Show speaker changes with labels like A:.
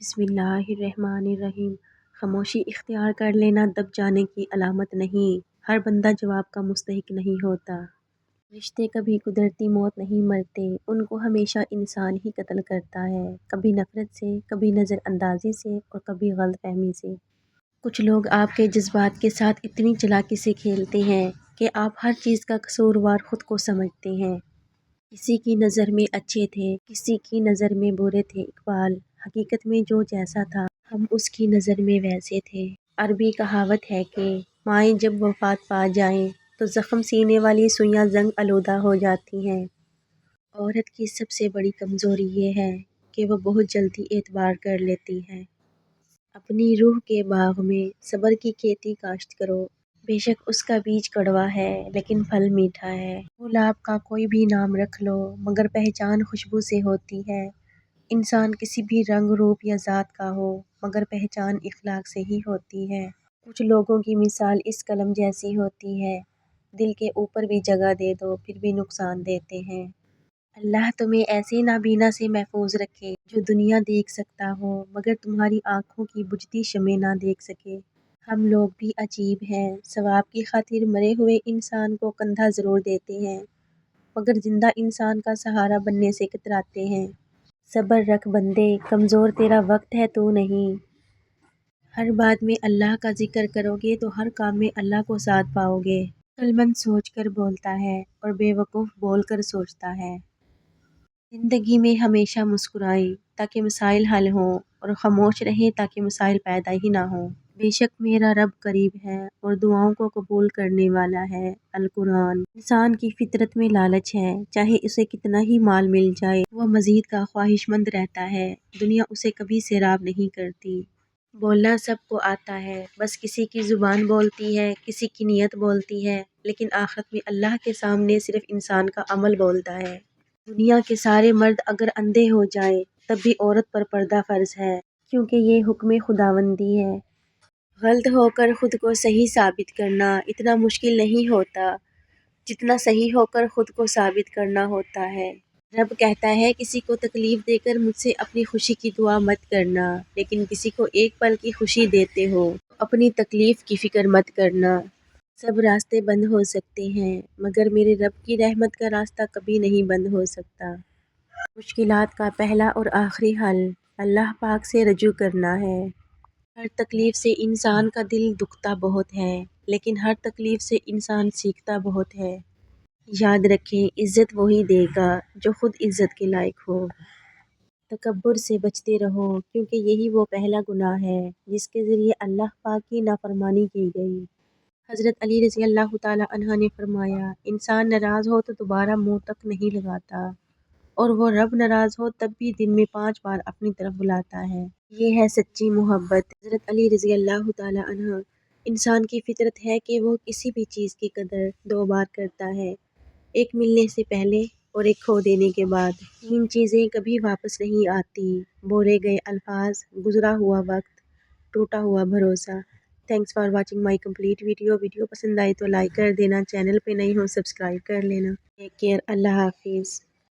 A: بسم اللہ الرحمن الرحیم۔ خاموشی اختیار کر لینا دب جانے کی علامت نہیں، ہر بندہ جواب کا مستحق نہیں ہوتا۔ رشتے کبھی قدرتی موت نہیں مرتے، ان کو ہمیشہ انسان ہی قتل کرتا ہے، کبھی نفرت سے، کبھی نظر اندازی سے اور کبھی غلط فہمی سے۔ کچھ لوگ آپ کے جذبات کے ساتھ اتنی چالاکی سے کھیلتے ہیں کہ آپ ہر چیز کا قصوروار خود کو سمجھتے ہیں۔ کسی کی نظر میں اچھے تھے، کسی کی نظر میں برے تھے۔ اقبال: حقیقت میں جو جیسا تھا ہم اس کی نظر میں ویسے تھے۔ عربی کہاوت ہے کہ مائیں جب وفات پا جائیں تو زخم سینے والی سوئیاں زنگ آلودہ ہو جاتی ہیں۔ عورت کی سب سے بڑی کمزوری یہ ہے کہ وہ بہت جلدی اعتبار کر لیتی ہے۔ اپنی روح کے باغ میں صبر کی کھیتی کاشت کرو، بے شک اس کا بیج کڑوا ہے لیکن پھل میٹھا ہے۔ گلاب کا کوئی بھی نام رکھ لو مگر پہچان خوشبو سے ہوتی ہے۔ انسان کسی بھی رنگ روپ یا ذات کا ہو مگر پہچان اخلاق سے ہی ہوتی ہے۔ کچھ لوگوں کی مثال اس قلم جیسی ہوتی ہے، دل کے اوپر بھی جگہ دے دو پھر بھی نقصان دیتے ہیں۔ اللہ تمہیں ایسے نابینا سے محفوظ رکھے جو دنیا دیکھ سکتا ہو مگر تمہاری آنکھوں کی بجھتی شمع نہ دیکھ سکے۔ ہم لوگ بھی عجیب ہیں، ثواب کی خاطر مرے ہوئے انسان کو کندھا ضرور دیتے ہیں مگر زندہ انسان کا سہارا بننے سے کتراتے ہیں۔ صبر رکھ بندے، کمزور تیرا وقت ہے تو نہیں۔ ہر بات میں اللہ کا ذکر کرو گے تو ہر کام میں اللہ کو ساتھ پاؤ گے۔ عقل مند سوچ کر بولتا ہے اور بے وقوف بول کر سوچتا ہے۔ زندگی میں ہمیشہ مسکرائیں تاکہ مسائل حل ہوں اور خاموش رہیں تاکہ مسائل پیدا ہی نہ ہوں۔ بے شک میرا رب قریب ہے اور دعاؤں کو قبول کرنے والا ہے۔ القرآن۔ انسان کی فطرت میں لالچ ہے، چاہے اسے کتنا ہی مال مل جائے وہ مزید کا خواہش مند رہتا ہے، دنیا اسے کبھی سیراب نہیں کرتی۔ بولنا سب کو آتا ہے، بس کسی کی زبان بولتی ہے، کسی کی نیت بولتی ہے، لیکن آخرت میں اللہ کے سامنے صرف انسان کا عمل بولتا ہے۔ دنیا کے سارے مرد اگر اندھے ہو جائیں تب بھی عورت پر پردہ فرض ہے، کیونکہ یہ حکم خداوندی ہے۔ غلط ہو کر خود کو صحیح ثابت کرنا اتنا مشکل نہیں ہوتا جتنا صحیح ہو کر خود کو ثابت کرنا ہوتا ہے۔ رب کہتا ہے کسی کو تکلیف دے کر مجھ سے اپنی خوشی کی دعا مت کرنا، لیکن کسی کو ایک پل کی خوشی دیتے ہو تو اپنی تکلیف کی فکر مت کرنا۔ سب راستے بند ہو سکتے ہیں مگر میرے رب کی رحمت کا راستہ کبھی نہیں بند ہو سکتا۔ مشکلات کا پہلا اور آخری حل اللہ پاک سے رجوع کرنا ہے۔ ہر تکلیف سے انسان کا دل دکھتا بہت ہے لیکن ہر تکلیف سے انسان سیکھتا بہت ہے۔ یاد رکھیں عزت وہی دے گا جو خود عزت کے لائق ہو۔ تکبر سے بچتے رہو کیونکہ یہی وہ پہلا گناہ ہے جس کے ذریعے اللہ پاک کی نافرمانی کی گئی۔ حضرت علی رضی اللہ تعالیٰ عنہ نے فرمایا انسان ناراض ہو تو دوبارہ منہ تک نہیں لگاتا اور وہ رب ناراض ہو تب بھی دن میں 5 بار اپنی طرف بلاتا ہے۔ یہ ہے سچی محبت۔ حضرت علی رضی اللہ تعالیٰ عنہ: انسان کی فطرت ہے کہ وہ کسی بھی چیز کی قدر 2 بار کرتا ہے، ایک ملنے سے پہلے اور ایک کھو دینے کے بعد۔ 3 چیزیں کبھی واپس نہیں آتی: بولے گئے الفاظ، گزرا ہوا وقت، ٹوٹا ہوا بھروسہ۔ Thanks for watching my complete video پسند آئی تو لائک کر دینا، چینل پہ نئی ہو سبسکرائب کر لینا۔ ٹیک کیئر، اللہ حافظ۔